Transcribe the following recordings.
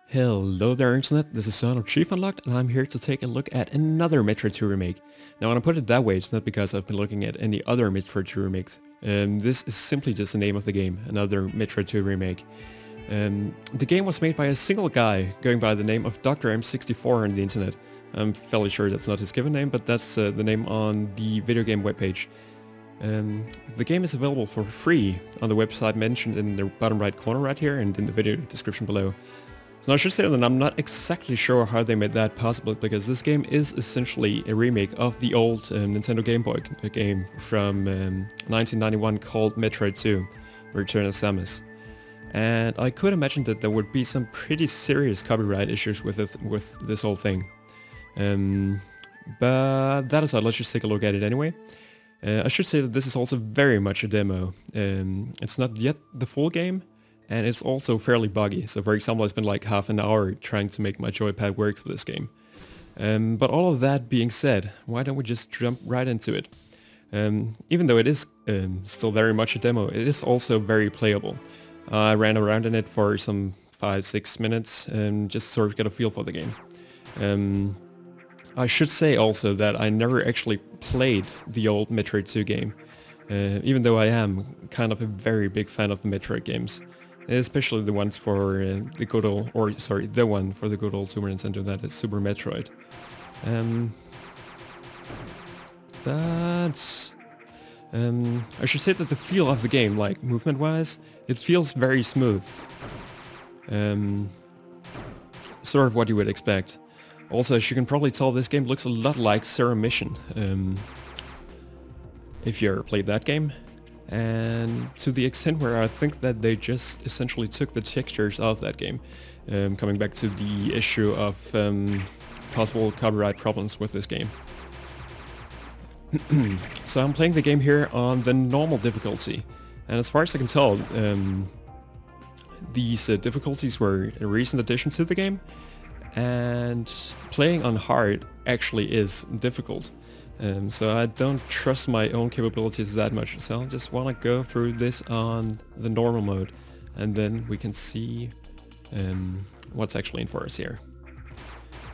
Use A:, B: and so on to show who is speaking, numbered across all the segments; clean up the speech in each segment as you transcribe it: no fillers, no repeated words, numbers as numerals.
A: Hello there Internet, this is Son of Chief Unlocked and I'm here to take a look at another Metroid 2 remake. Now when I put it that way, it's not because I've been looking at any other Metroid 2 remakes. This is simply just the name of the game, another Metroid 2 remake. The game was made by a single guy going by the name of Dr. M64 on the internet. I'm fairly sure that's not his given name, but that's the name on the video game webpage. The game is available for free on the website mentioned in the bottom right corner right here and in the video description below. So I should say that I'm not exactly sure how they made that possible, because this game is essentially a remake of the old Nintendo Game Boy game from 1991 called Metroid 2, Return of Samus. And I could imagine that there would be some pretty serious copyright issues with this whole thing. But that aside, let's just take a look at it anyway. I should say that this is also very much a demo. It's not yet the full game, and it's also fairly buggy. So for example, I spent like half an hour trying to make my joypad work for this game. But all of that being said, why don't we just jump right into it? Even though it is still very much a demo, it is also very playable. I ran around in it for some 5-6 minutes and just sort of get a feel for the game. I should say also that I never actually played the old Metroid 2 game, even though I am kind of a very big fan of the Metroid games. Especially the ones for the good old, the one for the good old Super Nintendo, that is Super Metroid. I should say that the feel of the game, like movement-wise, it feels very smooth. Sort of what you would expect. Also, as you can probably tell, this game looks a lot like Zero Mission, if you ever played that game. And to the extent where I think that they just essentially took the textures of that game, coming back to the issue of possible copyright problems with this game. So I'm playing the game here on the normal difficulty, and as far as I can tell, these difficulties were a recent addition to the game, and playing on hard actually is difficult. So I don't trust my own capabilities that much, so I just want to go through this on the normal mode, and then we can see what's actually in for us here.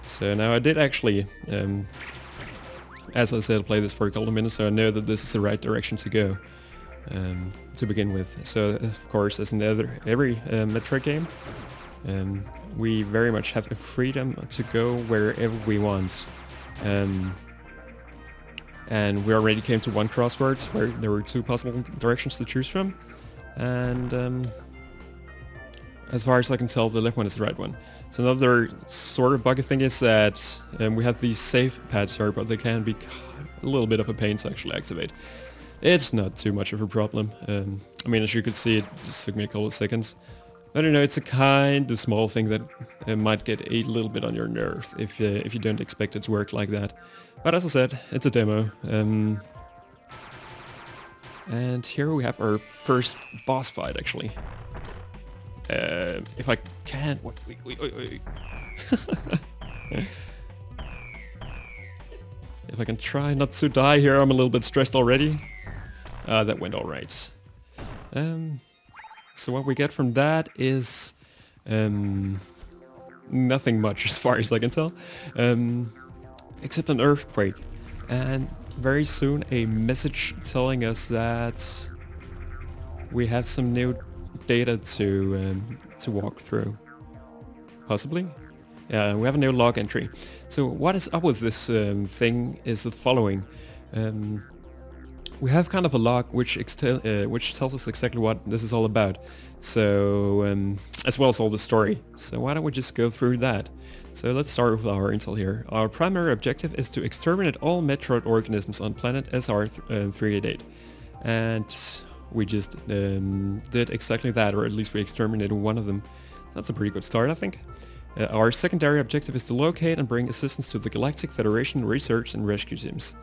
A: So now I did actually, as I said, play this for a couple of minutes, so I know that this is the right direction to go to begin with. So of course, as in every Metroid game, we very much have the freedom to go wherever we want. And we already came to one crossroads where there were two possible directions to choose from, and as far as I can tell, the left one is the right one. So another sort of buggy thing is that we have these save pads here, but they can be a little bit of a pain to actually activate. It's not too much of a problem. I mean, as you could see, it just took me a couple of seconds. I don't know, it's a kind of small thing that might get a little bit on your nerve if you don't expect it to work like that. But as I said, it's a demo. And here we have our first boss fight, actually. If I can... Wait. If I can try not to die here, I'm a little bit stressed already. That went alright. So what we get from that is nothing much as far as I can tell, except an earthquake, and very soon a message telling us that we have some new data to walk through. Possibly? Yeah, we have a new log entry. So what is up with this thing is the following. We have kind of a log which tells us exactly what this is all about, so as well as all the story. So why don't we just go through that? So let's start with our intel here. Our primary objective is to exterminate all Metroid organisms on planet SR388, and we just did exactly that, or at least we exterminated one of them. That's a pretty good start, I think. Our secondary objective is to locate and bring assistance to the Galactic Federation research and rescue teams.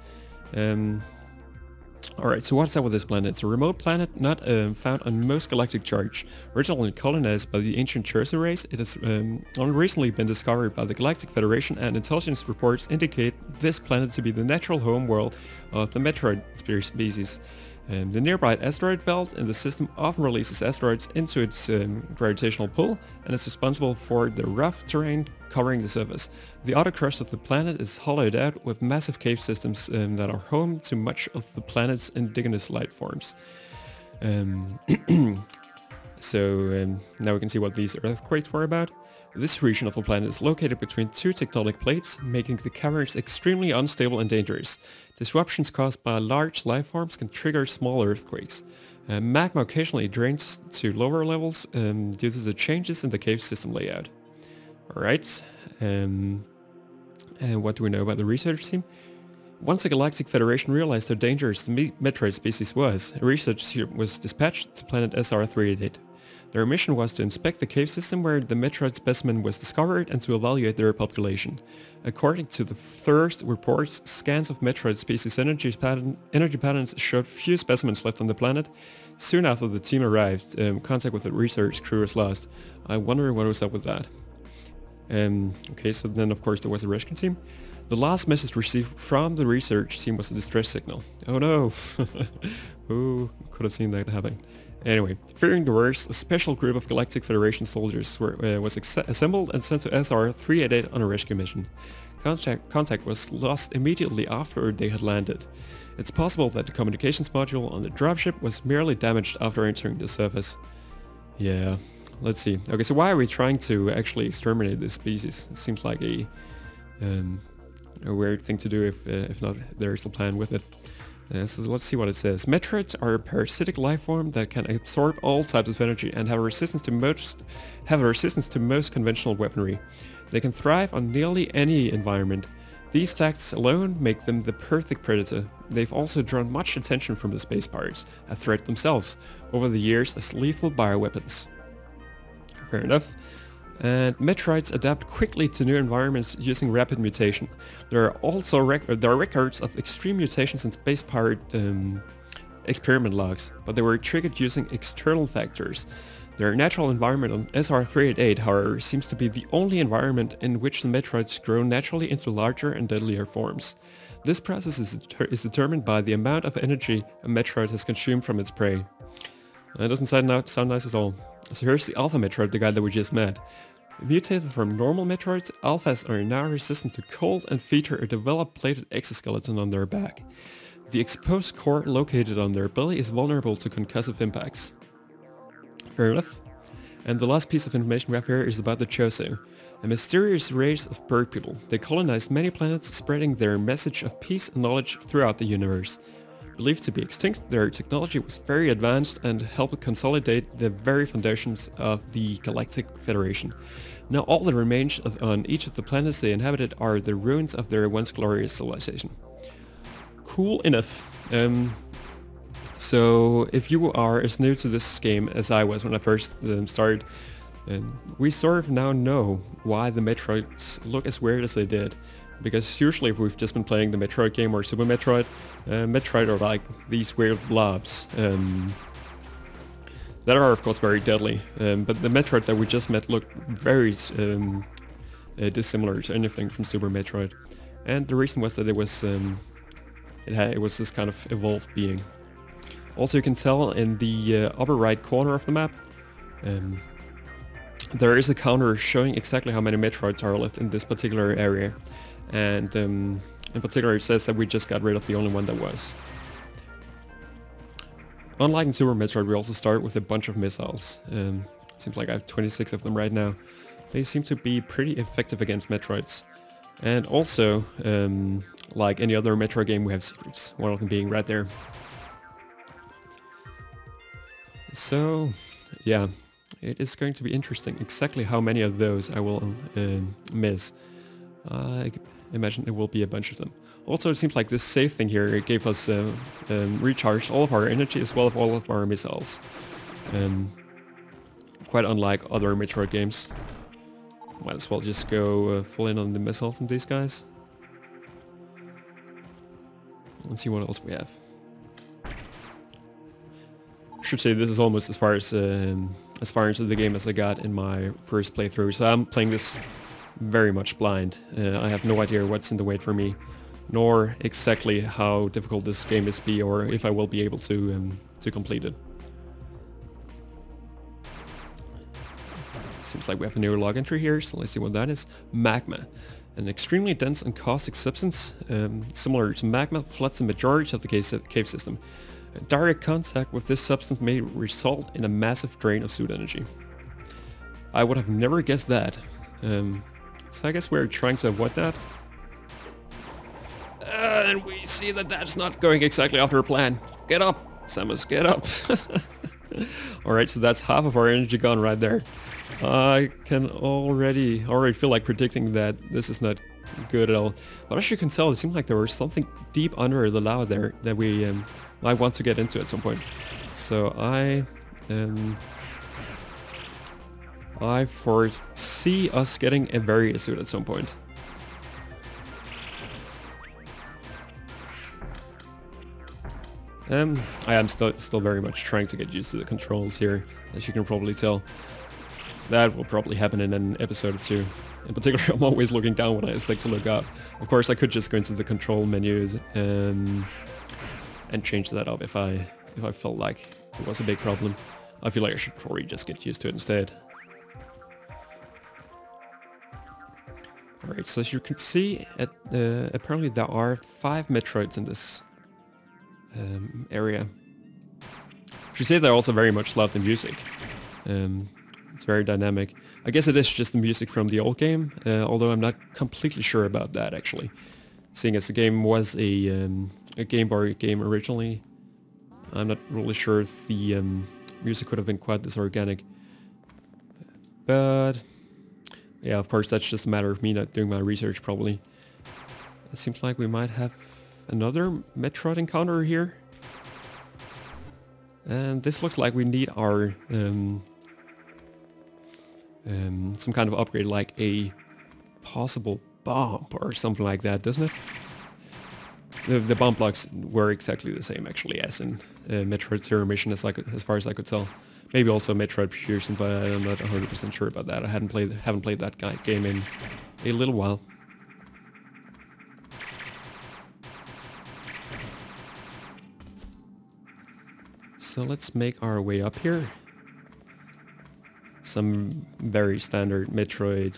A: Alright, so what's up with this planet? It's a remote planet not found on most galactic charts. Originally colonized by the ancient Jersey race, it has only recently been discovered by the Galactic Federation, and intelligence reports indicate this planet to be the natural home world of the Metroid species. The nearby asteroid belt in the system often releases asteroids into its gravitational pull and is responsible for the rough terrain covering the surface. The outer crust of the planet is hollowed out with massive cave systems that are home to much of the planet's indigenous life forms. So now we can see what these earthquakes were about. This region of the planet is located between two tectonic plates, making the caverns extremely unstable and dangerous. Disruptions caused by large life forms can trigger small earthquakes. Magma occasionally drains to lower levels due to the changes in the cave system layout. Alright, and what do we know about the research team? Once the Galactic Federation realized how dangerous the Metroid species was, a research team was dispatched to planet SR-388. Their mission was to inspect the cave system where the Metroid specimen was discovered and to evaluate their population. According to the first reports, scans of Metroid species energy patterns showed few specimens left on the planet. Soon after the team arrived, contact with the research crew was lost. I wonder what was up with that. Okay, so then of course there was a rescue team. The last message received from the research team was a distress signal. Oh no! Who could have seen that happen? Anyway, fearing the worst, a special group of Galactic Federation soldiers was assembled and sent to SR-388 on a rescue mission. Contact was lost immediately after they had landed. It's possible that the communications module on the dropship was merely damaged after entering the surface. Yeah, let's see. Okay, so why are we trying to actually exterminate this species? It seems like a weird thing to do if not there's a plan with it. So let's see what it says. Metroids are a parasitic life form that can absorb all types of energy and have a resistance to most conventional weaponry. They can thrive on nearly any environment. These facts alone make them the perfect predator. They've also drawn much attention from the space pirates, a threat themselves, over the years as lethal bioweapons. Fair enough. And Metroids adapt quickly to new environments using rapid mutation. There are also records of extreme mutations in space pirate experiment logs, but they were triggered using external factors. Their natural environment on SR-388, however, seems to be the only environment in which the Metroids grow naturally into larger and deadlier forms. This process is determined by the amount of energy a Metroid has consumed from its prey. That doesn't sound nice at all. So here's the Alpha Metroid, the guy that we just met. Mutated from normal Metroids, Alphas are now resistant to cold and feature a developed plated exoskeleton on their back. The exposed core located on their belly is vulnerable to concussive impacts. Fair enough. And the last piece of information we have here is about the Chozo, a mysterious race of bird people. They colonized many planets, spreading their message of peace and knowledge throughout the universe. Believed to be extinct, their technology was very advanced and helped consolidate the very foundations of the Galactic Federation. Now all that remains on each of the planets they inhabited are the ruins of their once glorious civilization. Cool enough. So if you are as new to this game as I was when I first started, we sort of now know why the Metroids look as weird as they did. Because usually if we've just been playing the Metroid game or Super Metroid, Metroid are like these weird blobs that are of course very deadly. But the Metroid that we just met looked very dissimilar to anything from Super Metroid. And the reason was that it was this kind of evolved being. Also you can tell in the upper right corner of the map, there is a counter showing exactly how many Metroids are left in this particular area. And in particular it says that we just got rid of the only one that was. Unlike in Super Metroid, we also start with a bunch of missiles. Seems like I have 26 of them right now. They seem to be pretty effective against Metroids. And also, like any other Metroid game, we have secrets. One of them being right there. So, yeah, it is going to be interesting exactly how many of those I will miss. I imagine it will be a bunch of them. Also, it seems like this save thing here, it gave us recharged all of our energy as well as all of our missiles. Quite unlike other Metroid games. Might as well just go full in on the missiles and these guys. Let's see what else we have. I should say this is almost as far into the game as I got in my first playthrough, so I'm playing this very much blind. I have no idea what's in the wait for me. nor exactly how difficult this game is be, or if I will be able to complete it. Seems like we have a new log entry here, so let's see what that is. Magma. An extremely dense and caustic substance, similar to magma, floods the majority of the cave system. Direct contact with this substance may result in a massive drain of suit energy. I would have never guessed that. So I guess we're trying to avoid that. And we see that that's not going exactly after our plan. Get up, Samus, get up. Alright, so that's half of our energy gone right there. I can already feel like predicting that this is not good at all. But as you can tell, it seemed like there was something deep under the lava there that we might want to get into at some point. So I foresee us getting a various suit at some point. I am still very much trying to get used to the controls here, as you can probably tell. That will probably happen in an episode or two. In particular, I'm always looking down when I expect to look up. Of course, I could just go into the control menus and change that up if I felt like it was a big problem. I feel like I should probably just get used to it instead. Alright, so as you can see, apparently there are 5 Metroids in this area. I should say they also very much love the music. It's very dynamic. I guess it is just the music from the old game, although I'm not completely sure about that actually. Seeing as the game was a Game Boy game originally, I'm not really sure if the music could have been quite this organic. But yeah, of course that's just a matter of me not doing my research probably. It seems like we might have another Metroid encounter here. And this looks like we need our some kind of upgrade, like a possible bomb or something like that, doesn't it? The bomb blocks were exactly the same actually as in Metroid Zero Mission, as far as I could tell. Maybe also Metroid Fusion, but I'm not 100% sure about that. I haven't played that game in a little while. So let's make our way up here. Some very standard Metroid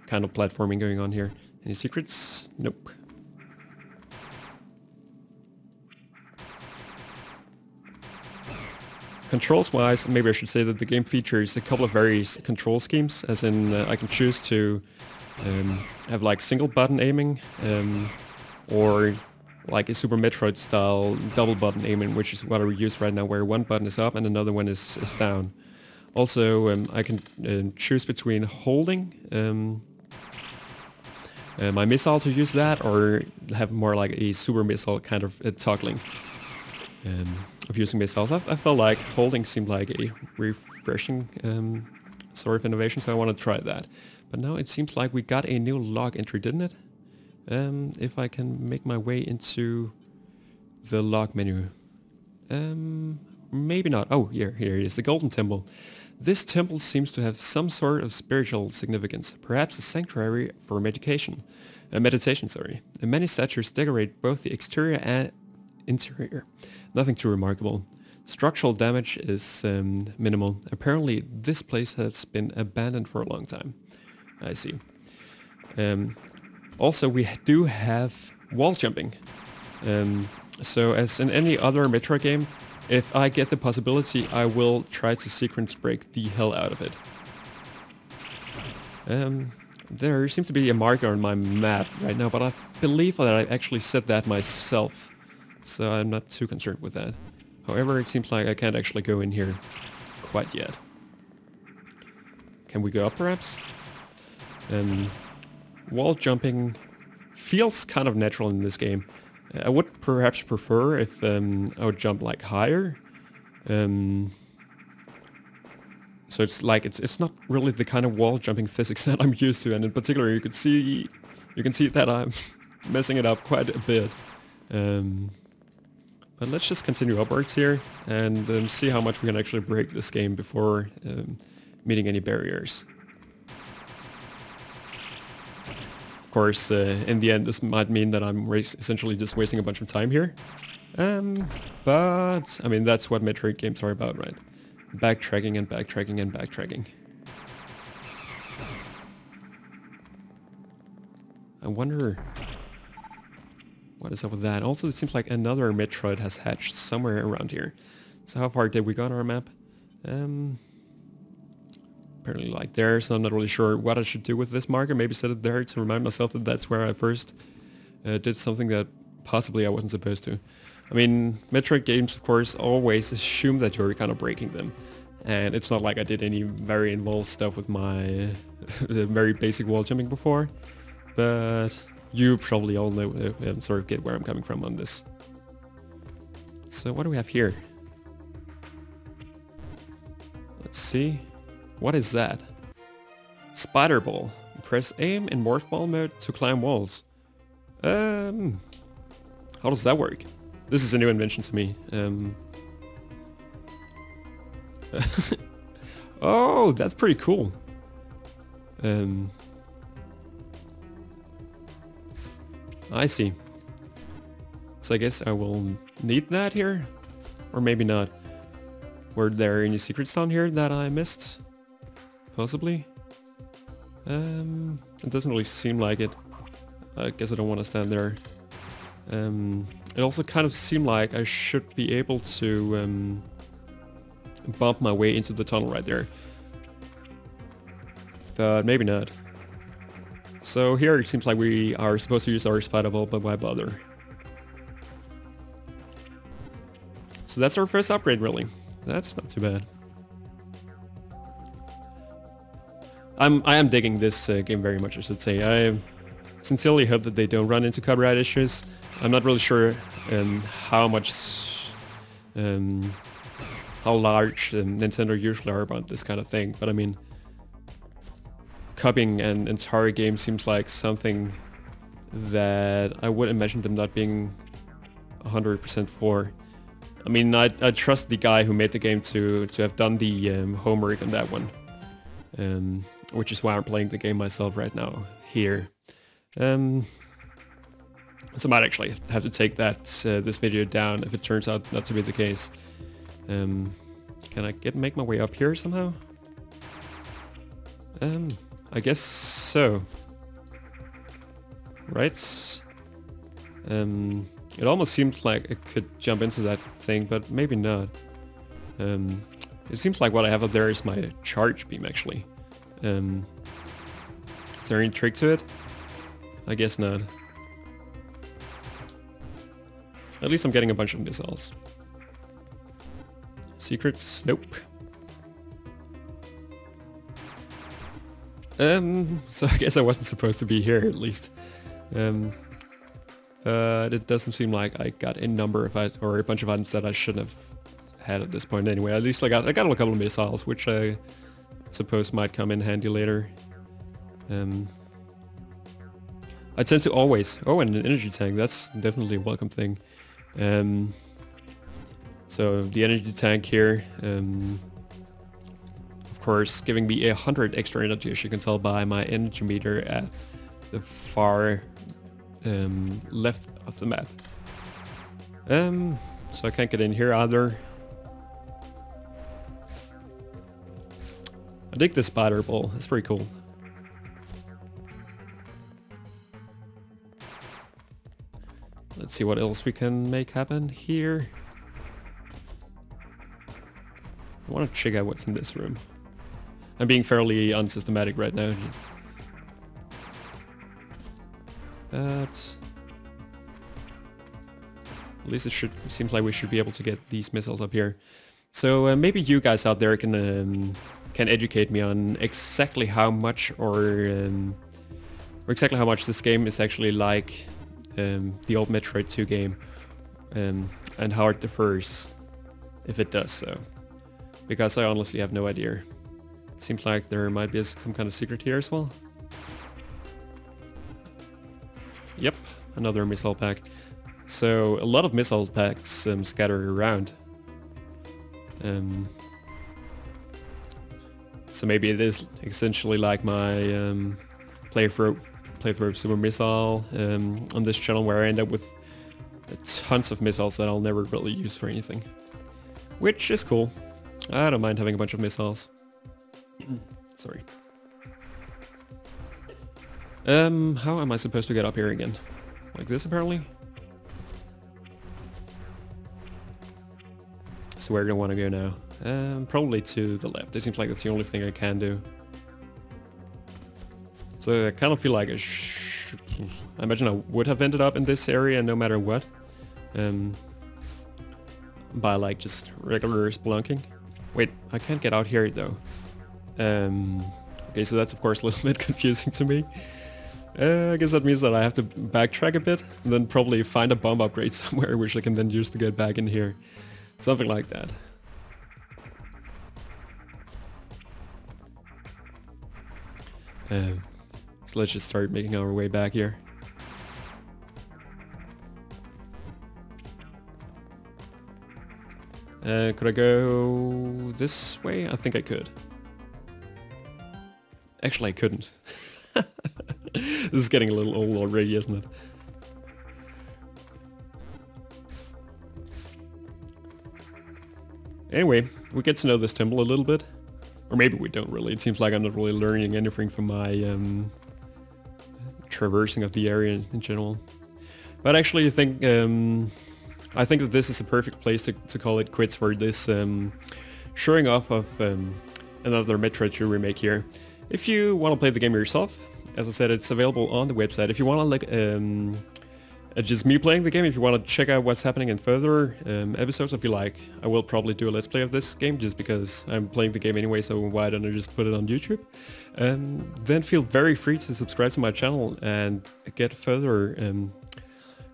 A: kind of platforming going on here. Any secrets? Nope. Controls wise, maybe I should say that the game features a couple of various control schemes, as in I can choose to have like single button aiming or like a Super Metroid style double button aiming, which is what I use right now, where one button is up and another one is down. Also, I can choose between holding my missile to use that, or have more like a super missile kind of toggling of using missiles. I felt like holding seemed like a refreshing sort of innovation, so I want to try that. But now it seems like we got a new log entry, didn't it? If I can make my way into the log menu. Maybe not. Oh, here it is, the Golden Temple. This temple seems to have some sort of spiritual significance, perhaps a sanctuary for meditation. Sorry. And many statues decorate both the exterior and interior. Nothing too remarkable. Structural damage is minimal. Apparently this place has been abandoned for a long time. I see. Also, we do have wall jumping. So as in any other Metroid game, if I get the possibility, I will try to sequence break the hell out of it. There seems to be a marker on my map right now, but I believe that I actually set that myself, so I'm not too concerned with that. However, it seems like I can't actually go in here quite yet. Can we go up perhaps? Wall jumping feels kind of natural in this game. I would perhaps prefer if I would jump like higher. So it's like it's not really the kind of wall jumping physics that I'm used to, and in particular you can see that I'm messing it up quite a bit. But let's just continue upwards here and see how much we can actually break this game before meeting any barriers. Of course, in the end, this might mean that I'm essentially just wasting a bunch of time here. But, I mean, that's what Metroid games are about, right? Backtracking and backtracking and backtracking. I wonder what is up with that. Also, it seems like another Metroid has hatched somewhere around here. So how far did we go on our map? Apparently like there, so I'm not really sure what I should do with this marker. Maybe set it there to remind myself that that's where I first did something that possibly I wasn't supposed to. I mean, Metroid games, of course, always assume that you're kind of breaking them. And it's not like I did any very involved stuff with my very basic wall jumping before. But you probably all know, sort of get where I'm coming from on this. So what do we have here? Let's see. What is that? Spider ball. Press aim in morph ball mode to climb walls. How does that work? This is a new invention to me. Oh, that's pretty cool. I see. So I guess I will need that here? Or maybe not. Were there any secrets down here that I missed? Possibly? It doesn't really seem like it. I guess I don't want to stand there. It also kind of seemed like I should be able to bump my way into the tunnel right there. But maybe not. So here it seems like we are supposed to use our spider ball, but why bother? So that's our first upgrade, really. That's not too bad. I am digging this game very much, I should say. I sincerely hope that they don't run into copyright issues. I'm not really sure how much, how large Nintendo usually are about this kind of thing, but I mean, copying an entire game seems like something that I would imagine them not being 100% for. I mean, I trust the guy who made the game to have done the homework on that one, which is why I'm playing the game myself right now here. So I might actually have to take that this video down if it turns out not to be the case. Can I make my way up here somehow? I guess so. Right? It almost seems like I could jump into that thing, but maybe not. It seems like what I have up there is my charge beam, actually. Is there any trick to it? I guess not. At least I'm getting a bunch of missiles. Secrets? Nope. So I guess I wasn't supposed to be here, at least. It doesn't seem like I got a number of or a bunch of items that I shouldn't have had at this point anyway. At least I got a couple of missiles, which I suppose might come in handy later. I tend to always... Oh, and an energy tank. That's definitely a welcome thing. So the energy tank here, of course, giving me 100 extra energy, as you can tell by my energy meter at the far left of the map. So I can't get in here either. I dig this spider ball. It's pretty cool. Let's see what else we can make happen here. I want to check out what's in this room. I'm being fairly unsystematic right now. But at least it seems like we should be able to get these missiles up here. So maybe you guys out there can educate me on exactly how much or exactly how much this game is actually like the old Metroid 2 game, and how it differs, if it does so. Because I honestly have no idea. Seems like there might be some kind of secret here as well. Yep, another missile pack. So a lot of missile packs scattered around. So maybe it is essentially like my playthrough playthrough of Super Missile on this channel, where I end up with tons of missiles that I'll never really use for anything. Which is cool. I don't mind having a bunch of missiles. Sorry. How am I supposed to get up here again? Like this, apparently? So where do I want to go now? Probably to the left. It seems like that's the only thing I can do. So I kind of feel like I imagine I would have ended up in this area no matter what. By like just regular spelunking. Wait, I can't get out here though. Okay, so that's of course a little bit confusing to me. I guess that means that I have to backtrack a bit and then probably find a bomb upgrade somewhere which I can then use to get back in here. Something like that. So let's just start making our way back here. Could I go this way? I think I could. Actually, I couldn't. This is getting a little old already, isn't it? Anyway, we get to know this temple a little bit. Or maybe we don't really. It seems like I'm not really learning anything from my traversing of the area in general. But actually, I think that this is a perfect place to call it quits for this showing off of another Metroid 2 remake here. If you want to play the game yourself, as I said, it's available on the website. If you want to look just me playing the game, if you want to check out what's happening in further episodes, I feel like I will probably do a let's play of this game just because I'm playing the game anyway, so why don't I just put it on YouTube? Then feel very free to subscribe to my channel and get further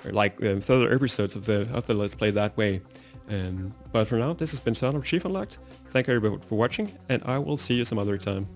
A: further episodes of the let's play that way. But for now, this has been Son of Chief Unlocked. Thank you everybody for watching, and I will see you some other time.